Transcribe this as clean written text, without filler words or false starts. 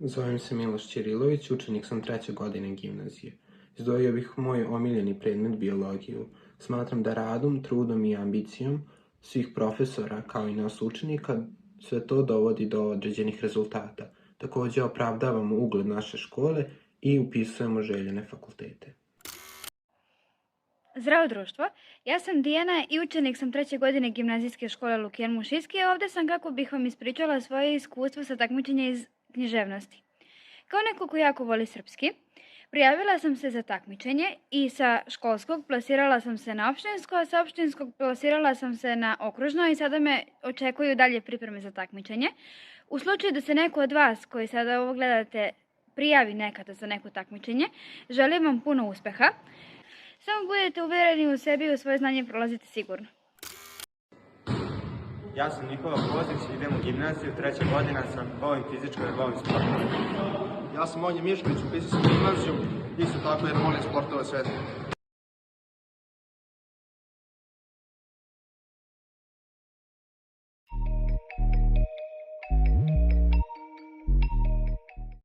Zovem se Miloš Ćirilović, učenik sam 3. godine gimnazije. Izdvojio bih moj omiljeni predmet biologiju. Smatram da radom, trudom i ambicijom svih profesora kao i nas učenika sve to dovodi do određenih rezultata. Takođe opravdavamo ugled naše škole i upisujemo željene fakultete. Zdravo društvo, ja sam Dijana i učenik sam 3. godine gimnazijske škole Lukijan Mušijski, a ovde sam kako bih vam ispričala svoje iskustvo sa takmičenja iz književnosti. Kao neko ko jako voli srpski, prijavila sam se za takmičenje i sa školskog plasirala sam se na opštinsko, a sa opštinskog plasirala sam se na okružno i sada me očekuju dalje pripreme za takmičenje. U slučaju da se neko od vas koji sada ovo gledate prijavi nekada za neko takmičenje, želim vam puno uspeha. Samo budete uvereni u sebi i u svoje znanje prolazite sigurno. Ja sam Nikola Pozić, idem u gimnaziju, 3. godina sam, volim fizičko jer volim sport. Ja sam Monje Mišković, upisao sam gimnaziju, isto tako jer volim sportove sve.